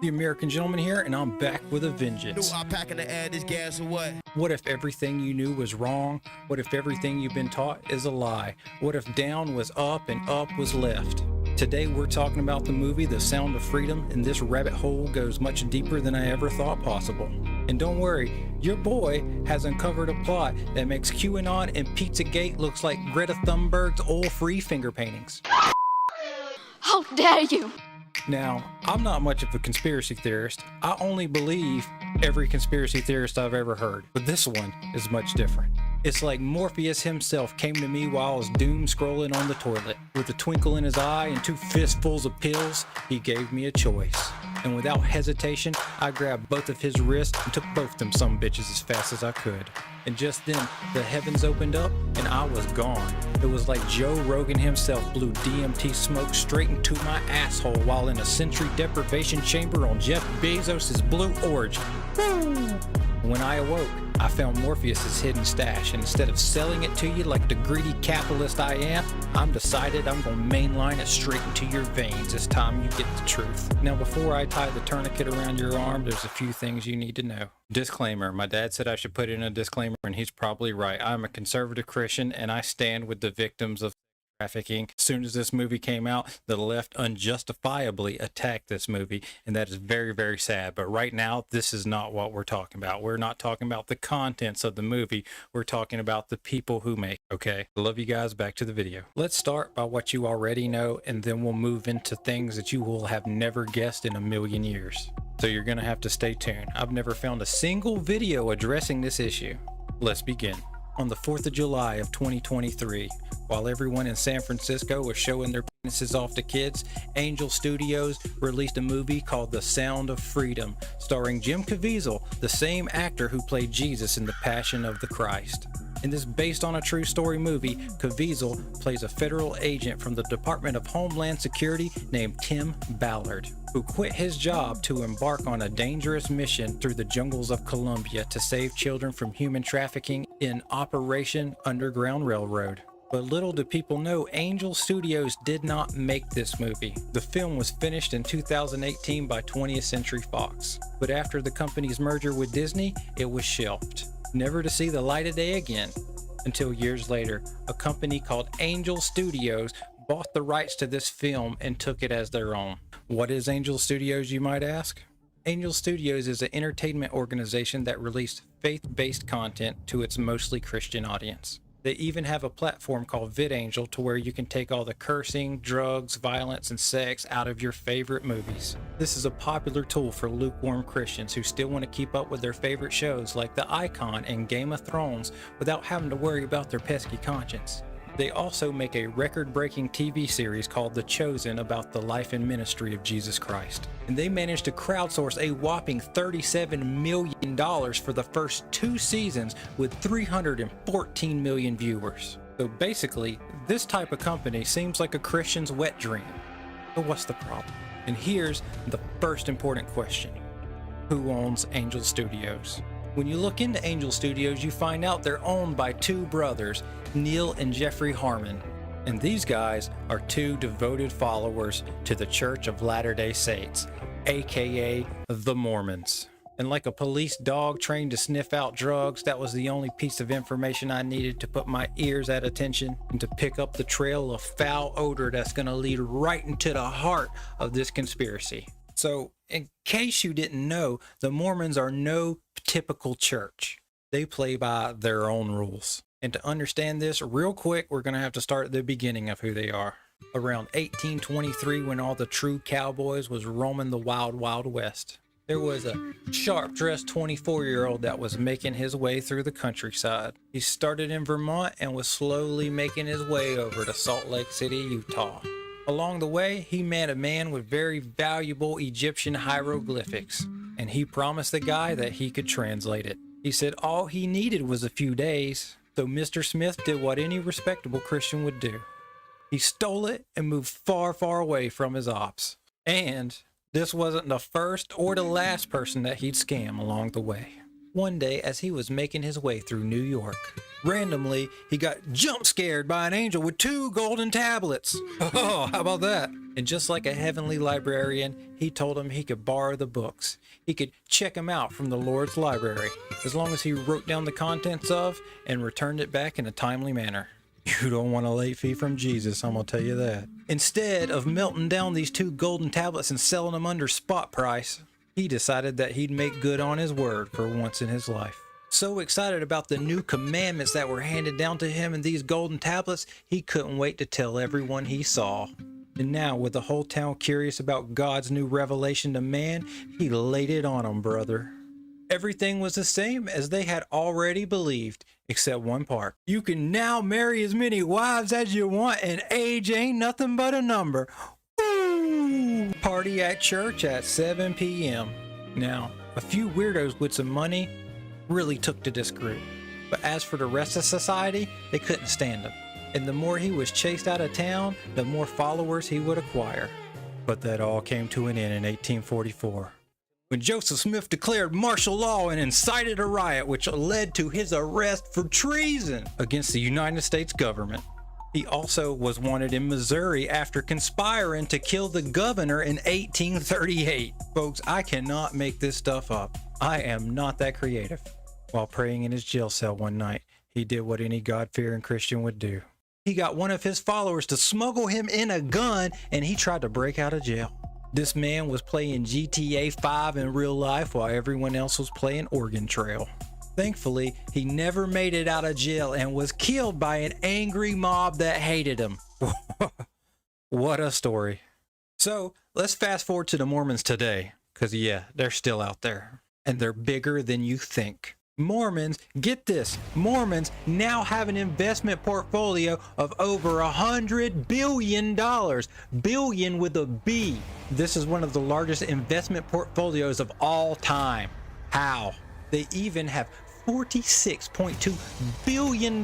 The American Gentleman here, and I'm back with a vengeance. I'm packing to add this gas or what? What if everything you knew was wrong? What if everything you've been taught is a lie? What if down was up and up was left? Today we're talking about the movie The Sound of Freedom, and this rabbit hole goes much deeper than I ever thought possible. And don't worry, your boy has uncovered a plot that makes QAnon and Pizzagate looks like Greta Thunberg's oil-free finger paintings. How dare you! Now, I'm not much of a conspiracy theorist. I only believe every conspiracy theorist I've ever heard. But this one is much different. It's like Morpheus himself came to me while I was doom scrolling on the toilet. With a twinkle in his eye and 2 fistfuls of pills, he gave me a choice. And without hesitation, I grabbed both of his wrists and took both them some bitches as fast as I could. And just then, the heavens opened up and I was gone. It was like Joe Rogan himself blew DMT smoke straight into my asshole while in a sensory deprivation chamber on Jeff Bezos' Blue Origin. When I awoke, I found Morpheus' hidden stash, and instead of selling it to you like the greedy capitalist I am, I'm decided I'm gonna mainline it straight into your veins this time you get the truth. Now before I tie the tourniquet around your arm, there's a few things you need to know. Disclaimer, my dad said I should put in a disclaimer, and he's probably right. I'm a conservative Christian, and I stand with the victims of trafficking. As soon as this movie came out, the left unjustifiably attacked this movie, and that is very, very sad. But right now, this is not what we're talking about. We're not talking about the contents of the movie. We're talking about the people who make, okay? I love you guys. Back to the video. Let's start by what you already know, and then we'll move into things that you will have never guessed in a million years. So you're gonna have to stay tuned. I've never found a single video addressing this issue. Let's begin. On the 4th of July of 2023, while everyone in San Francisco was showing their penises off to kids, Angel Studios released a movie called The Sound of Freedom, starring Jim Caviezel, the same actor who played Jesus in The Passion of the Christ. In this based on a true story movie, Caviezel plays a federal agent from the Department of Homeland Security named Tim Ballard, who quit his job to embark on a dangerous mission through the jungles of Colombia to save children from human trafficking in Operation Underground Railroad. But little do people know, Angel Studios did not make this movie. The film was finished in 2018 by 20th Century Fox, but after the company's merger with Disney, it was shelved, never to see the light of day again, until years later, a company called Angel Studios bought the rights to this film and took it as their own. What is Angel Studios, you might ask? Angel Studios is an entertainment organization that released faith-based content to its mostly Christian audience. They even have a platform called VidAngel to where you can take all the cursing, drugs, violence, and sex out of your favorite movies. This is a popular tool for lukewarm Christians who still want to keep up with their favorite shows like The Icon and Game of Thrones without having to worry about their pesky conscience. They also make a record-breaking TV series called The Chosen about the life and ministry of Jesus Christ. And they managed to crowdsource a whopping $37 million for the first 2 seasons with 314 million viewers. So basically, this type of company seems like a Christian's wet dream. But what's the problem? And here's the first important question. Who owns Angel Studios? When you look into Angel Studios, you find out they're owned by 2 brothers, Neil and Jeffrey Harmon. And these guys are 2 devoted followers to the Church of Latter-day Saints, aka the Mormons. And like a police dog trained to sniff out drugs, that was the only piece of information I needed to put my ears at attention and to pick up the trail of foul odor that's gonna lead right into the heart of this conspiracy. So, in case you didn't know, the Mormons are no typical church. They play by their own rules. And to understand this real quick, we're going to have to start at the beginning of who they are. Around 1823, when all the true cowboys was roaming the wild, wild west, there was a sharp-dressed 24-year-old that was making his way through the countryside. He started in Vermont and was slowly making his way over to Salt Lake City, Utah. Along the way, he met a man with very valuable Egyptian hieroglyphics, and he promised the guy that he could translate it. He said all he needed was a few days, so Mr. Smith did what any respectable Christian would do. He stole it and moved far, far away from his ops. And this wasn't the first or the last person that he'd scam along the way. One day, as he was making his way through New York, randomly, he got jump scared by an angel with 2 golden tablets. Oh, how about that? And just like a heavenly librarian, he told him he could borrow the books. He could check them out from the Lord's library, as long as he wrote down the contents of and returned it back in a timely manner. You don't want a late fee from Jesus, I'm gonna tell you that. Instead of melting down these 2 golden tablets and selling them under spot price, he decided that he'd make good on his word for once in his life. So excited about the new commandments that were handed down to him in these golden tablets, he couldn't wait to tell everyone he saw. And now, with the whole town curious about God's new revelation to man, he laid it on them, brother. Everything was the same as they had already believed, except one part. You can now marry as many wives as you want, and age ain't nothing but a number. Woo! Party at church at 7 p.m. Now, a few weirdos with some money really took to this group. But as for the rest of society, they couldn't stand him. And the more he was chased out of town, the more followers he would acquire. But that all came to an end in 1844. When Joseph Smith declared martial law and incited a riot which led to his arrest for treason against the United States government. He also was wanted in Missouri after conspiring to kill the governor in 1838. Folks, I cannot make this stuff up. I am not that creative. While praying in his jail cell one night, he did what any God-fearing Christian would do. He got one of his followers to smuggle him in a gun, and he tried to break out of jail. This man was playing GTA 5 in real life while everyone else was playing Oregon Trail. Thankfully, he never made it out of jail and was killed by an angry mob that hated him. What a story. So, let's fast forward to the Mormons today, because yeah, they're still out there. And they're bigger than you think. Mormons, get this, Mormons now have an investment portfolio of over $100 billion. Billion with a B. This is one of the largest investment portfolios of all time. How? They even have $46.2 billion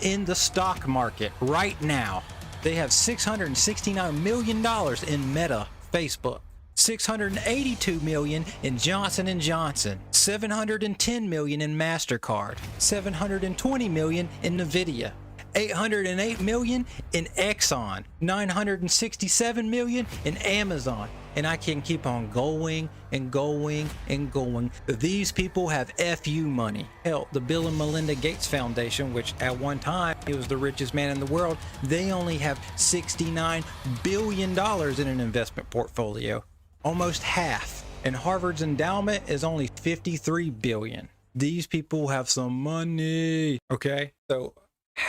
in the stock market right now. They have $669 million in Meta, Facebook. $682 million in Johnson & Johnson, $710 million in MasterCard, $720 million in Nvidia, $808 million in Exxon, $967 million in Amazon, and I can keep on going and going and going. These people have FU money. Hell, the Bill and Melinda Gates Foundation, which at one time he was the richest man in the world, they only have $69 billion in an investment portfolio. Almost half. And Harvard's endowment is only $53 billion. These people have some money. Okay? So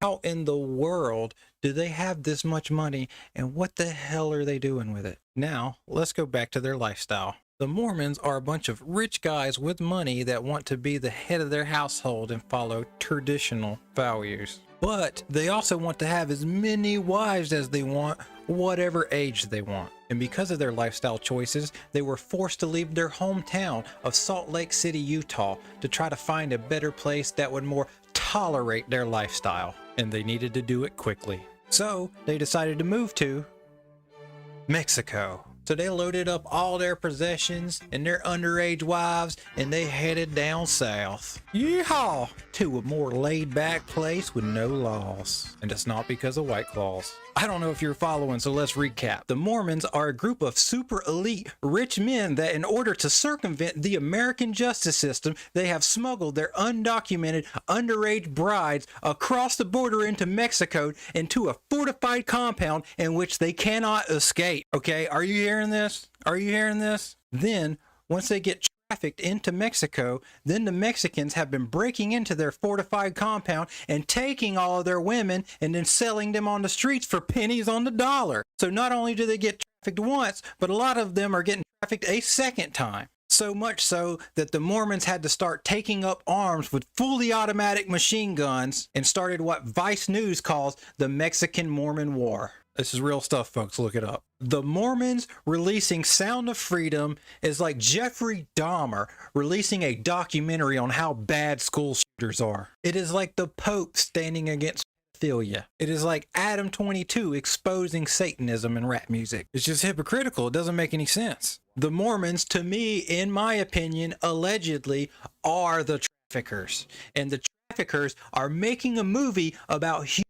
how in the world do they have this much money, and what the hell are they doing with it? Now, let's go back to their lifestyle. The Mormons are a bunch of rich guys with money that want to be the head of their household and follow traditional values. But they also want to have as many wives as they want, whatever age they want. And because of their lifestyle choices, they were forced to leave their hometown of Salt Lake City, Utah, to try to find a better place that would more tolerate their lifestyle. And they needed to do it quickly. So they decided to move to Mexico. So they loaded up all their possessions and their underage wives, and they headed down south. Yeehaw! To a more laid-back place with no laws. And it's not because of White Claws. I don't know if you're following, so let's recap. The Mormons are a group of super elite rich men that, in order to circumvent the American justice system, they have smuggled their undocumented underage brides across the border into Mexico into a fortified compound in which they cannot escape. Okay, are you hearing this? Are you hearing this? Then, once they get trafficked into Mexico, then the Mexicans have been breaking into their fortified compound and taking all of their women and then selling them on the streets for pennies on the dollar. So not only do they get trafficked once, but a lot of them are getting trafficked a second time. So much so that the Mormons had to start taking up arms with fully automatic machine guns and started what Vice News calls the Mexican Mormon War. This is real stuff, folks. Look it up. The Mormons releasing Sound of Freedom is like Jeffrey Dahmer releasing a documentary on how bad school shooters are. It is like the Pope standing against pedophilia. It is like Adam 22 exposing Satanism in rap music. It's just hypocritical. It doesn't make any sense. The Mormons, to me, in my opinion, allegedly are the traffickers. And the traffickers are making a movie about human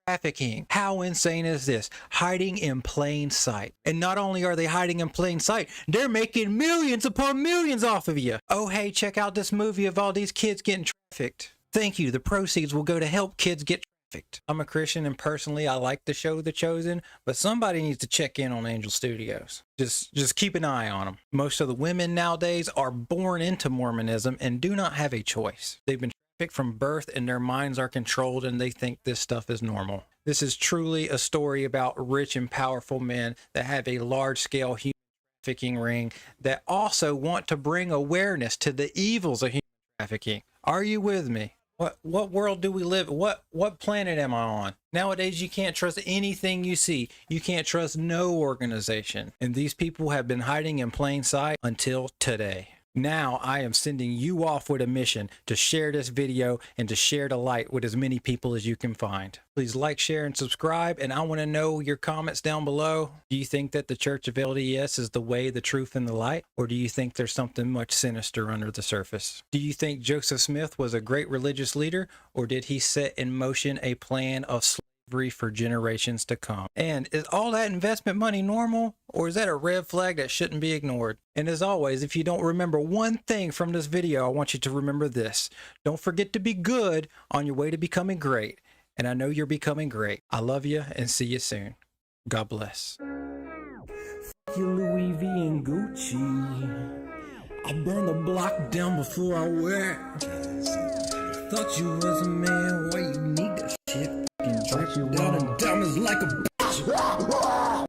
trafficking. How insane is this? Hiding in plain sight. And not only are they hiding in plain sight, they're making millions upon millions off of you. Oh, hey, check out this movie of all these kids getting trafficked. Thank you. The proceeds will go to help kids get trafficked. I'm a Christian and personally I like the show The Chosen, but somebody needs to check in on Angel Studios. Just keep an eye on them. Most of the women nowadays are born into Mormonism and do not have a choice. They've been trafficked from birth and their minds are controlled and they think this stuff is normal. This is truly a story about rich and powerful men that have a large-scale human trafficking ring that also want to bring awareness to the evils of human trafficking. Are you with me? What world do we live? What planet am I on? Nowadays, you can't trust anything you see. You can't trust no organization. And these people have been hiding in plain sight until today. Now I am sending you off with a mission to share this video and to share the light with as many people as you can find. Please like, share, and subscribe. And I want to know your comments down below. Do you think that the Church of LDS is the way, the truth, and the light? Or do you think there's something much sinister under the surface? Do you think Joseph Smith was a great religious leader? Or did he set in motion a plan of slavery for generations to come? And is all that investment money normal? Or is that a red flag that shouldn't be ignored? And as always, if you don't remember one thing from this video, I want you to remember this. Don't forget to be good on your way to becoming great. And I know you're becoming great. I love you and see you soon. God bless. F you, Louis V and Gucci. I burn the block down before I wear it. Thought you was a man, why you need